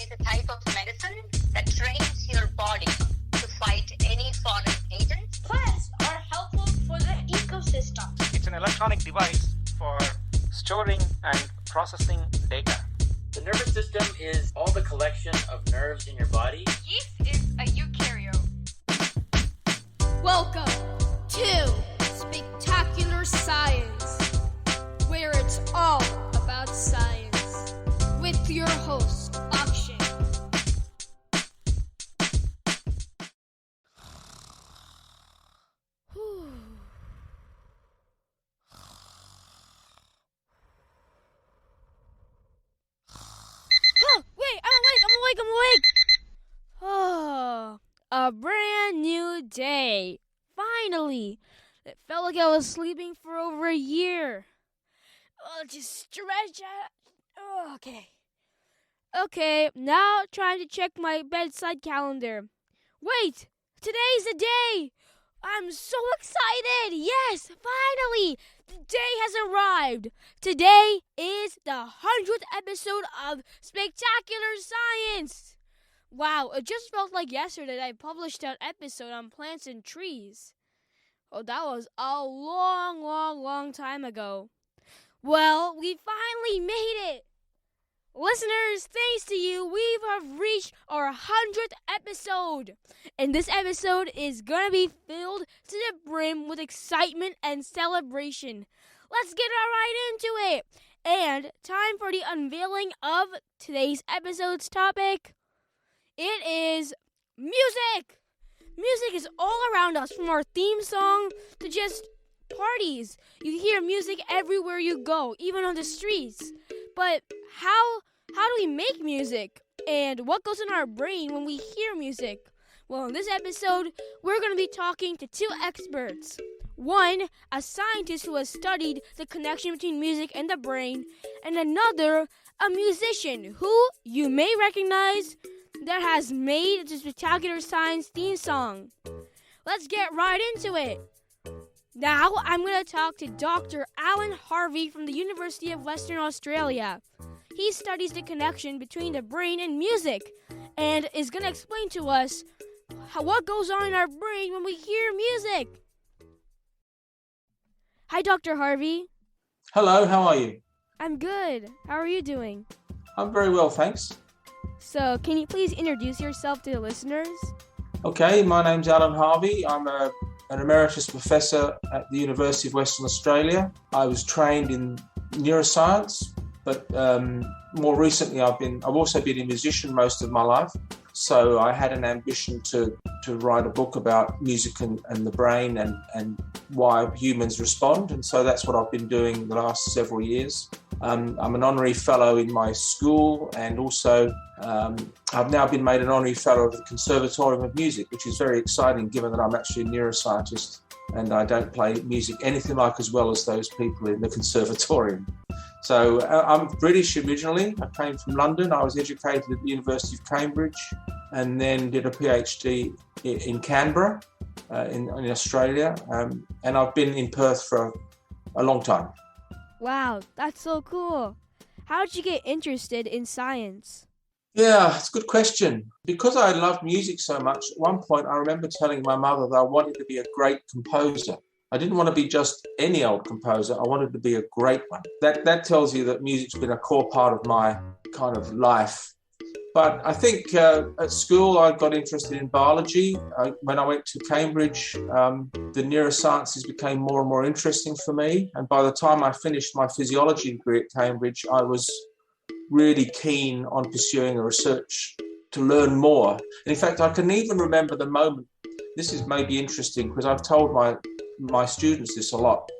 is a type of medicine that trains your body to fight any foreign agents. Plants are helpful for the ecosystem. It's an electronic device for storing and processing data. The nervous system is all the collection of nerves in your body. Yeast is a eukaryote. Welcome to Spectacular Science, where it's all about science, with your host, Akshay. I'm awake! Oh, a brand new day. Finally. It felt like I was sleeping for over a year. Oh, just stretch out. Oh, okay, now trying to check my bedside calendar. Wait, today's the day. I'm so excited. Yes, finally. The day has arrived. Today is the 100th episode of Spectacular Science. Wow, it just felt like yesterday that I published an episode on plants and trees. Oh, that was a long time ago. Well, we finally made it. Listeners, thanks to you, we have reached our 100th episode. And this episode is going to be filled to the brim with excitement and celebration. Let's get right into it. And time for the unveiling of today's episode's topic. It is music. Music is all around us, from our theme song to just parties. You hear music everywhere you go, even on the streets. But how do we make music? And what goes in our brain when we hear music? Well, in this episode, we're going to be talking to two experts. One, a scientist who has studied the connection between music and the brain, and another, a musician who you may recognize that has made the Spectacular Science theme song. Let's get right into it. Now, I'm going to talk to Dr. Alan Harvey from the University of Western Australia. He studies the connection between the brain and music and is going to explain to us what goes on in our brain when we hear music. Hi, Dr. Harvey. Hello, how are you? I'm good. How are you doing? I'm very well, thanks. So, can you please introduce yourself to the listeners? Okay, my name's Alan Harvey. I'm an emeritus professor at the University of Western Australia. I was trained in neuroscience, but more recently I've also been a musician most of my life. So I had an ambition to write a book about music and the brain and why humans respond. And so that's what I've been doing the last several years. I'm an honorary fellow in my school, and also I've now been made an honorary fellow of the Conservatorium of Music, which is very exciting given that I'm actually a neuroscientist and I don't play music anything like as well as those people in the conservatorium. So I'm British originally. I came from London. I was educated at the University of Cambridge and then did a PhD in Canberra in Australia. And I've been in Perth for a long time. Wow, that's so cool. How did you get interested in science? Yeah, it's a good question. Because I loved music so much, at one point I remember telling my mother that I wanted to be a great composer. I didn't want to be just any old composer. I wanted to be a great one. That tells you that music's been a core part of my kind of life. But I think at school I got interested in biology. When I went to Cambridge, the neurosciences became more and more interesting for me. And by the time I finished my physiology degree at Cambridge, I was really keen on pursuing a research to learn more. And in fact, I can even remember the moment. This is maybe interesting because I've told my students this a lot.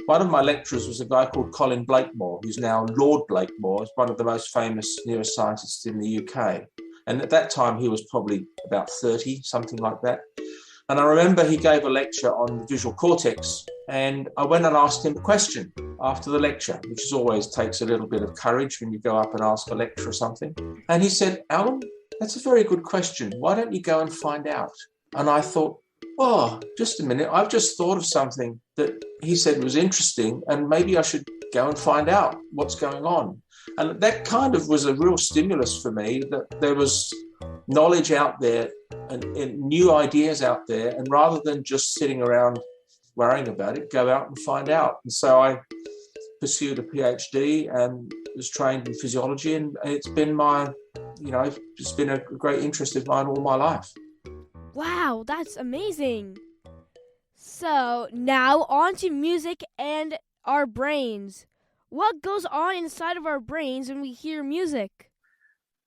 One of my lecturers was a guy called Colin Blakemore, who's now Lord Blakemore, is one of the most famous neuroscientists in the UK. And at that time, he was probably about 30, something like that. And I remember he gave a lecture on the visual cortex, and I went and asked him a question after the lecture, which always takes a little bit of courage when you go up and ask a lecturer something. And he said, "Alan, that's a very good question. Why don't you go and find out?" And I thought, oh, just a minute. I've just thought of something that he said was interesting, and maybe I should go and find out what's going on. And that kind of was a real stimulus for me, that there was knowledge out there and new ideas out there. And rather than just sitting around worrying about it, go out and find out. And so I pursued a PhD and was trained in physiology. And it's been it's been a great interest of mine all my life. Wow, that's amazing. So now on to music and our brains. What goes on inside of our brains when we hear music?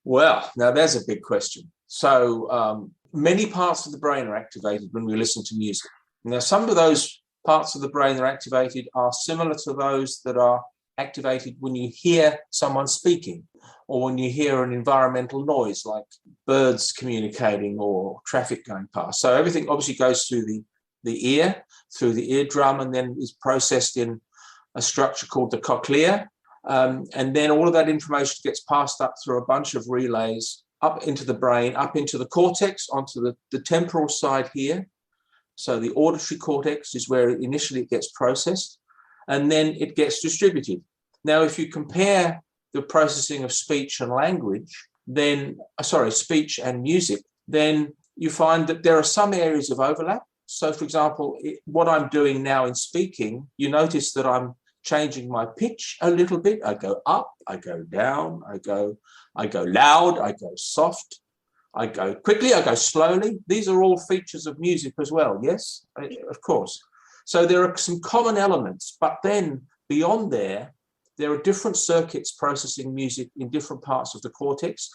Well, now there's a big question. So many parts of the brain are activated when we listen to music. Now, some of those parts of the brain that are activated are similar to those that are activated when you hear someone speaking or when you hear an environmental noise like birds communicating or traffic going past. So everything obviously goes through the ear, through the eardrum, and then is processed in a structure called the cochlea. And then all of that information gets passed up through a bunch of relays up into the brain, up into the cortex, onto the temporal side here. So the auditory cortex is where initially it gets processed, and then it gets distributed. Now, if you compare the processing of speech and language, speech and music, then you find that there are some areas of overlap. So, for example, what I'm doing now in speaking, you notice that I'm changing my pitch a little bit. I go up, I go down, I go loud, I go soft, I go quickly, I go slowly. These are all features of music as well, yes, of course. So there are some common elements, but then beyond there are different circuits processing music in different parts of the cortex.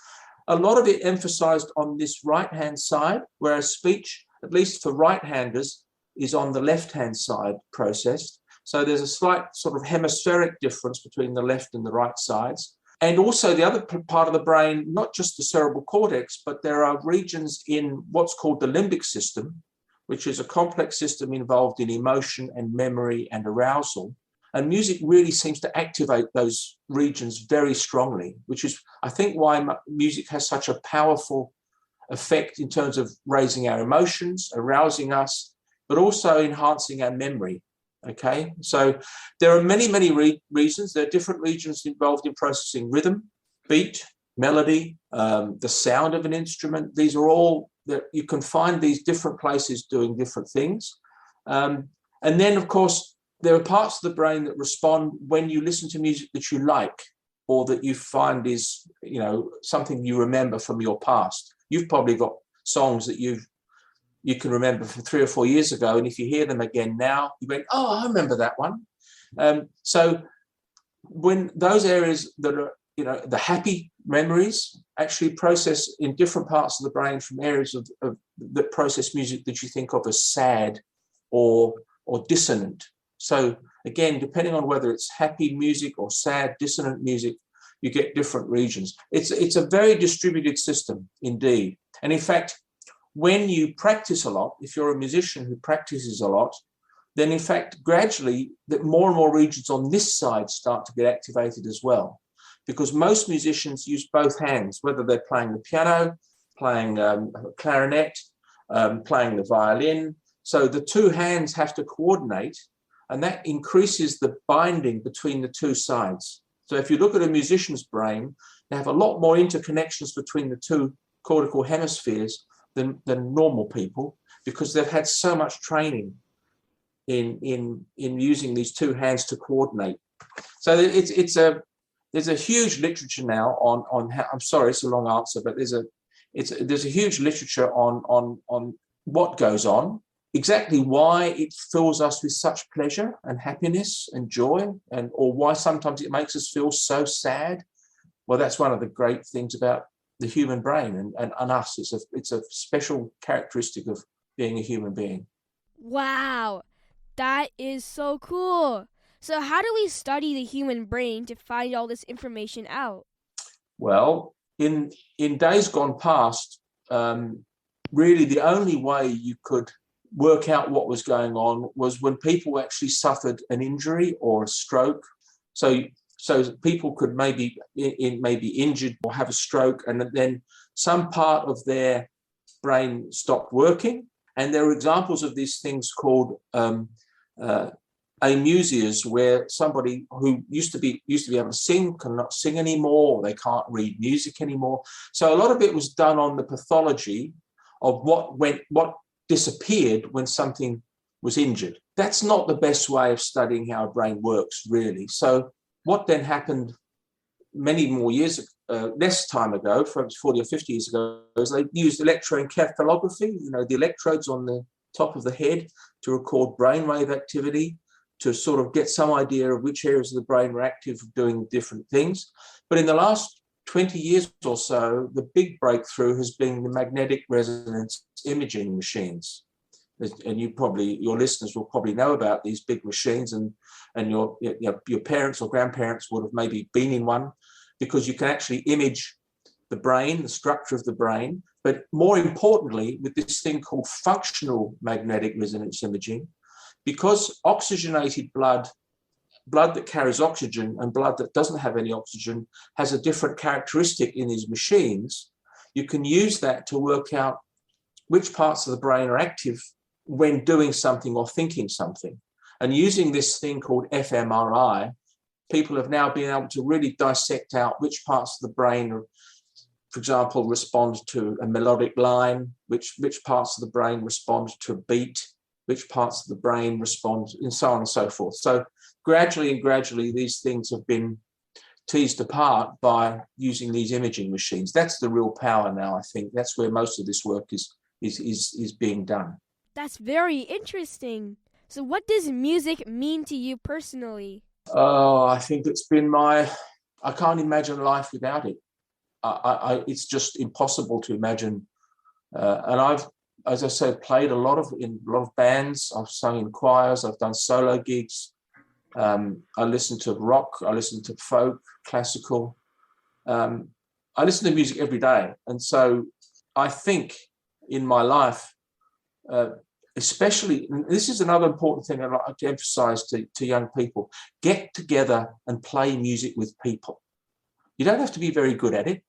A lot of it emphasized on this right-hand side, whereas speech, at least for right-handers, is on the left-hand side processed. So there's a slight sort of hemispheric difference between the left and the right sides. And also the other part of the brain, not just the cerebral cortex, but there are regions in what's called the limbic system, which is a complex system involved in emotion and memory and arousal. And music really seems to activate those regions very strongly, which is, I think, why music has such a powerful effect in terms of raising our emotions, arousing us, but also enhancing our memory. Okay, so there are many, many reasons. There are different regions involved in processing rhythm, beat, melody, the sound of an instrument. These are all that you can find these different places doing different things. And then, of course, there are parts of the brain that respond when you listen to music that you like or that you find is, something you remember from your past. You've probably got songs that you can remember from 3 or 4 years ago, and if you hear them again now, you went, oh, I remember that one. So when those areas that are, the happy memories actually process in different parts of the brain from areas of that process music that you think of as sad or dissonant. So again, depending on whether it's happy music or sad, dissonant music, you get different regions. It's a very distributed system indeed. And in fact, when you practice a lot, if you're a musician who practices a lot, then in fact, gradually, that more and more regions on this side start to get activated as well. Because most musicians use both hands, whether they're playing the piano, playing clarinet, playing the violin. So the two hands have to coordinate, and that increases the binding between the two sides. So if you look at a musician's brain, they have a lot more interconnections between the two cortical hemispheres than normal people, because they've had so much training in using these two hands to coordinate. So there's a huge literature now on how, I'm sorry, it's a long answer, but there's a huge literature on what goes on, exactly why it fills us with such pleasure and happiness and joy, or why sometimes it makes us feel so sad. Well, that's one of the great things about the human brain and us. It's a special characteristic of being a human being. Wow, that is so cool. So how do we study the human brain to find all this information out? Well, in days gone past, really the only way you could work out what was going on was when people actually suffered an injury or a stroke. So people could maybe injured or have a stroke, and then some part of their brain stopped working. And there are examples of these things called amusias where somebody who used to be able to sing cannot sing anymore, or they can't read music anymore. So a lot of it was done on the pathology of what disappeared when something was injured. That's not the best way of studying how a brain works, really. So what then happened many more years, less time ago, 40 or 50 years ago, is they used electroencephalography, the electrodes on the top of the head to record brainwave activity, to sort of get some idea of which areas of the brain were active doing different things. But in the last 20 years or so, the big breakthrough has been the magnetic resonance imaging machines. And your listeners will probably know about these big machines, and your parents or grandparents would have maybe been in one, because you can actually image the brain, the structure of the brain. But more importantly, with this thing called functional magnetic resonance imaging, because oxygenated blood that carries oxygen and blood that doesn't have any oxygen has a different characteristic in these machines, you can use that to work out which parts of the brain are active when doing something or thinking something. And using this thing called fMRI, people have now been able to really dissect out which parts of the brain, for example, respond to a melodic line, which parts of the brain respond to a beat, which parts of the brain respond, and so on and so forth. So gradually, these things have been teased apart by using these imaging machines. That's the real power now, I think. That's where most of this work is being done. That's very interesting. So what does music mean to you personally? Oh, I think it's been I can't imagine life without it. It's just impossible to imagine. And I've, as I said, played in a lot of bands. I've sung in choirs. I've done solo gigs. I listen to rock. I listen to folk, classical. I listen to music every day. And so I think in my life, especially, and this is another important thing I'd like to emphasize to young people, get together and play music with people. You don't have to be very good at it.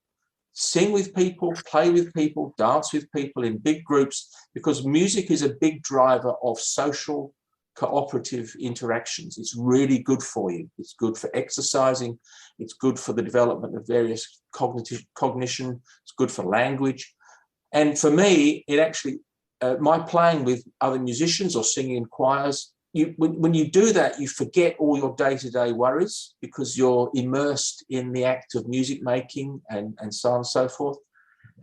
Sing with people, play with people, dance with people in big groups, because music is a big driver of social cooperative interactions. It's really good for you. It's good for exercising. It's good for the development of various cognition. It's good for language. And for me, it actually, my playing with other musicians or singing in choirs, when you do that, you forget all your day-to-day worries, because you're immersed in the act of music making and so on and so forth.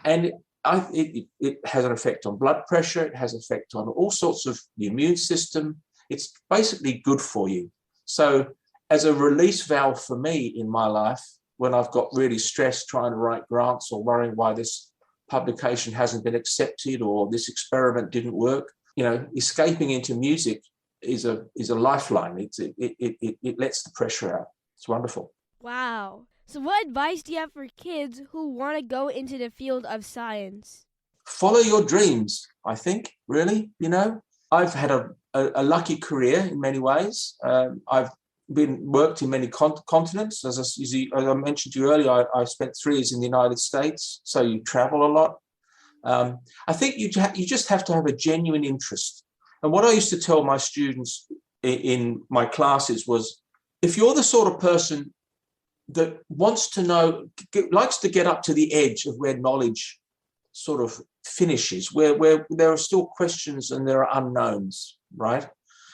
And it has an effect on blood pressure. It has an effect on all sorts of the immune system. It's basically good for you. So as a release valve for me in my life, when I've got really stressed trying to write grants or worrying why this publication hasn't been accepted or this experiment didn't work, escaping into music is a lifeline. It lets the pressure out. It's wonderful. Wow. So what advice do you have for kids who want to go into the field of science? Follow your dreams, I think, really. I've had a lucky career in many ways. I've worked in many continents. As I mentioned to you earlier, I spent 3 years in the United States, so you travel a lot. I think you just have to have a genuine interest. And what I used to tell my students in my classes was, if you're the sort of person that wants to know, likes to get up to the edge of where knowledge sort of finishes, where there are still questions and there are unknowns, right?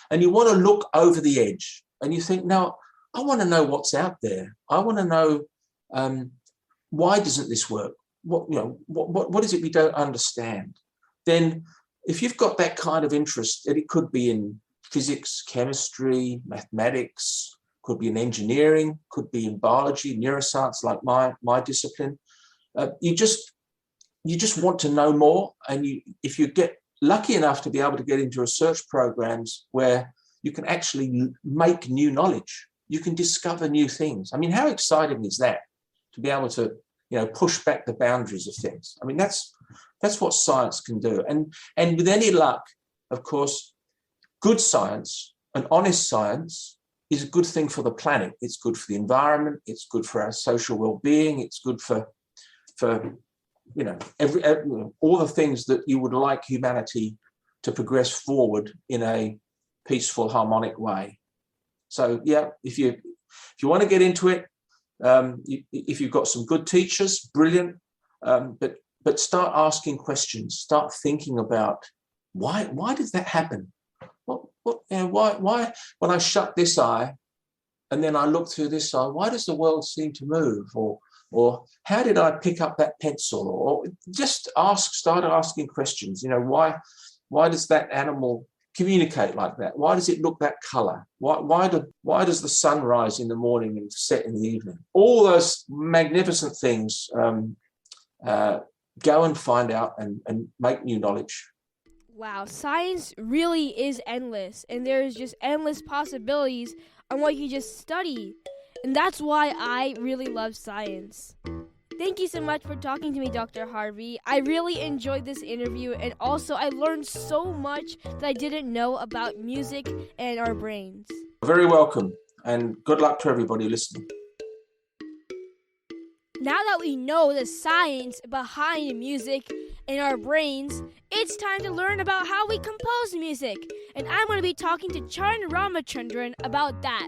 And you want to look over the edge and you think, now, I want to know what's out there. I want to know why doesn't this work? What is it we don't understand? Then if you've got that kind of interest, and it could be in physics, chemistry, mathematics, could be in engineering, could be in biology, neuroscience, like my discipline, you just want to know more. And if you get lucky enough to be able to get into research programs where you can actually make new knowledge, you can discover new things. I mean, how exciting is that, to be able to push back the boundaries of things? I mean, that's what science can do. And with any luck, of course, good science, an honest science, is a good thing for the planet. It's good for the environment. It's good for our social well-being. It's good for all the things that you would like humanity to progress forward in a peaceful, harmonic way. So yeah, if you want to get into it, if you've got some good teachers, brilliant. But start asking questions. Start thinking about why did that happen? Why when I shut this eye and then I look through this eye, why does the world seem to move? Or how did I pick up that pencil? Or just start asking questions. Why does that animal communicate like that? Why does it look that color? Why does the sun rise in the morning and set in the evening? All those magnificent things. Go and find out and make new knowledge. Wow, science really is endless, and there's just endless possibilities on what you just study. And that's why I really love science. Thank you so much for talking to me, Dr. Harvey. I really enjoyed this interview, and also I learned so much that I didn't know about music and our brains. Very welcome, and good luck to everybody listening. Now that we know the science behind music and our brains, it's time to learn about how we compose music. And I'm going to be talking to Charan Ramachandran about that.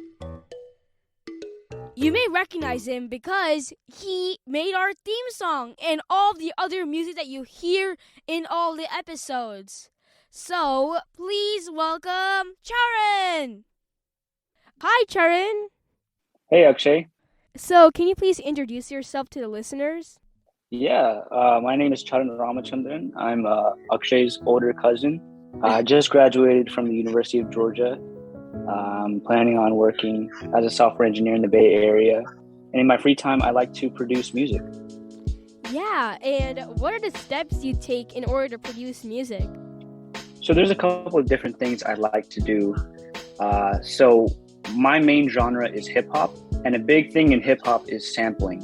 You may recognize him because he made our theme song and all the other music that you hear in all the episodes. So, please welcome Charan! Hi, Charan! Hey, Akshay. So, can you please introduce yourself to the listeners? Yeah, my name is Charan Ramachandran. I'm Akshay's older cousin. I just graduated from the University of Georgia. I'm planning on working as a software engineer in the Bay Area. And in my free time, I like to produce music. Yeah, and what are the steps you take in order to produce music? So there's a couple of different things I like to do. So my main genre is hip-hop. And a big thing in hip-hop is sampling.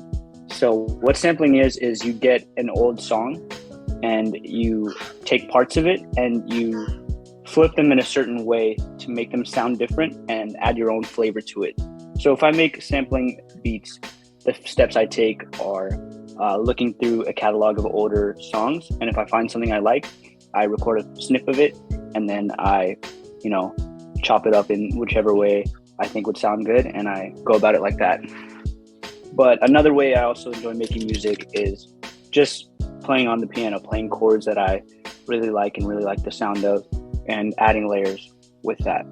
So what sampling is you get an old song and you take parts of it and you flip them in a certain way to make them sound different and add your own flavor to it. So if I make sampling beats, the steps I take are looking through a catalog of older songs. And if I find something I like, I record a snip of it and then I, chop it up in whichever way I think would sound good, and I go about it like that. But another way I also enjoy making music is just playing on the piano, playing chords that I really like and really like the sound of, and adding layers with that.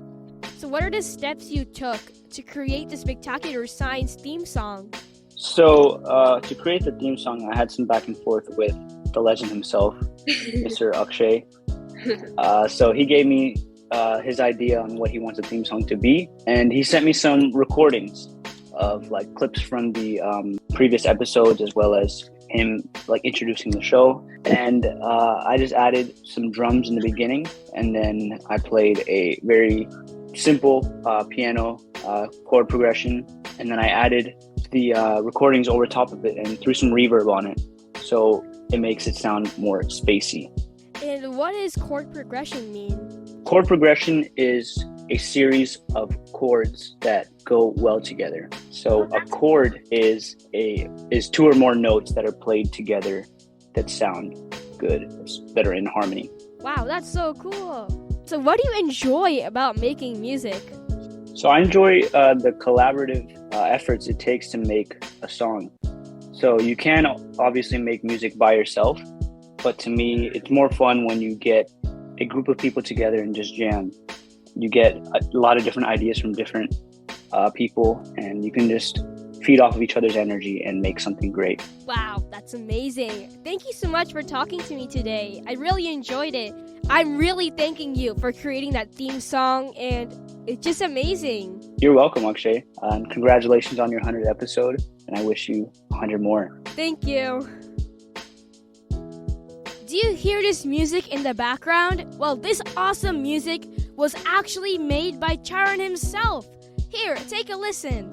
So what are the steps you took to create the Spectacular Science theme song? So to create the theme song, I had some back and forth with the legend himself, Mr. Akshay. So he gave me his idea on what he wants the theme song to be, and he sent me some recordings of clips from the previous episodes, as well as him introducing the show. And I just added some drums in the beginning, and then I played a very simple piano chord progression, and then I added the recordings over top of it and threw some reverb on it, so it makes it sound more spacey. And what does chord progression mean? Chord progression is a series of chords that go well together. So a chord is two or more notes that are played together that sound good, that are in harmony. Wow, that's so cool. So what do you enjoy about making music? So I enjoy the collaborative efforts it takes to make a song. So you can obviously make music by yourself, but to me, it's more fun when you get a group of people together and just jam. You get a lot of different ideas from different people, and you can just feed off of each other's energy and make something great. Wow, that's amazing. Thank you so much for talking to me today. I really enjoyed it. I'm really thanking you for creating that theme song, and it's just amazing. You're welcome, Akshay. And congratulations on your 100th episode, and I wish you 100 more. Thank you. Do you hear this music in the background? Well, this awesome music was actually made by Charan himself. Here, take a listen.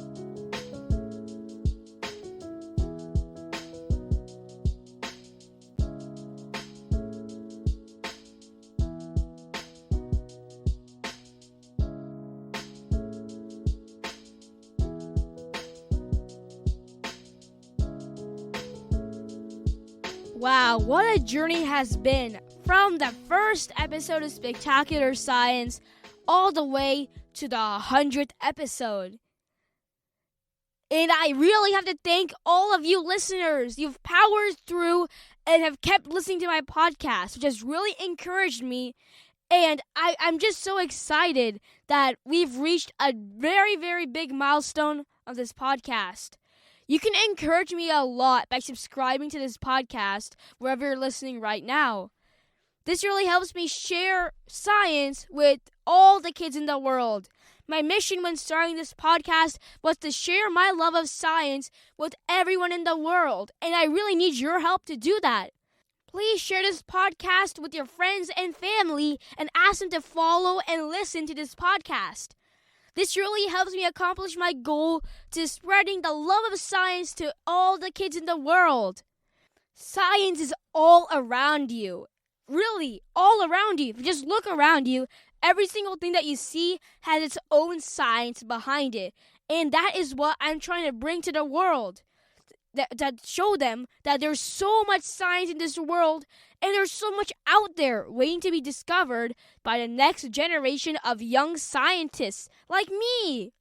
Wow, what a journey has been from the first episode of Spectacular Science all the way to the 100th episode. And I really have to thank all of you listeners. You've powered through and have kept listening to my podcast, which has really encouraged me. And I'm just so excited that we've reached a very, very big milestone of this podcast. You can encourage me a lot by subscribing to this podcast wherever you're listening right now. This really helps me share science with all the kids in the world. My mission when starting this podcast was to share my love of science with everyone in the world, and I really need your help to do that. Please share this podcast with your friends and family and ask them to follow and listen to this podcast. This really helps me accomplish my goal to spreading the love of science to all the kids in the world. Science is all around you. Really, all around you. If you just look around you, every single thing that you see has its own science behind it. And that is what I'm trying to bring to the world. That show them that there's so much science in this world and there's so much out there waiting to be discovered by the next generation of young scientists like me.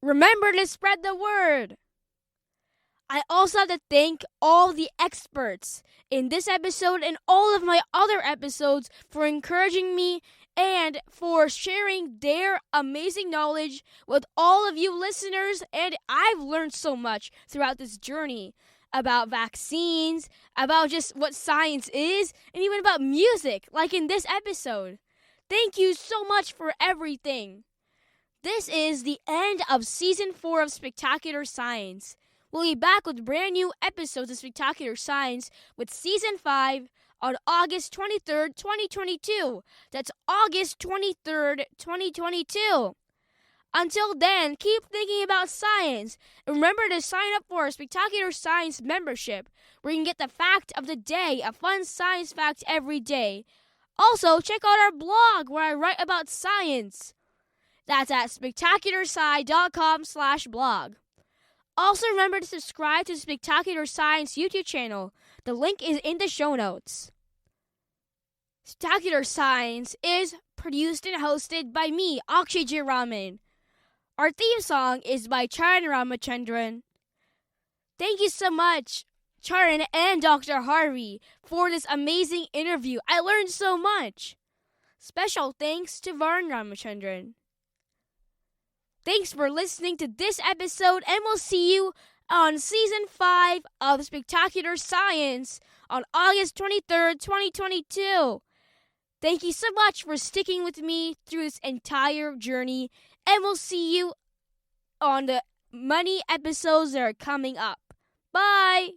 Remember to spread the word. I also have to thank all the experts in this episode and all of my other episodes for encouraging me and for sharing their amazing knowledge with all of you listeners. And I've learned so much throughout this journey about vaccines, about just what science is, and even about music, like in this episode. Thank you so much for everything. This is the end of Season 4 of Spectacular Science. We'll be back with brand new episodes of Spectacular Science with Season 5 on August 23rd, 2022. That's August 23rd, 2022. Until then, keep thinking about science. And remember to sign up for our Spectacular Science membership, where you can get the fact of the day, a fun science fact every day. Also, check out our blog where I write about science. That's at spectacularsci.com/blog. Also, remember to subscribe to the Spectacular Science YouTube channel. The link is in the show notes. Spectacular Science is produced and hosted by me, Akshay. Our theme song is by Charan Ramachandran. Thank you so much, Charan and Dr. Harvey, for this amazing interview. I learned so much. Special thanks to Charan Ramachandran. Thanks for listening to this episode, and we'll see you on Season 5 of Spectacular Science on August 23rd, 2022. Thank you so much for sticking with me through this entire journey, and we'll see you on the many episodes that are coming up. Bye!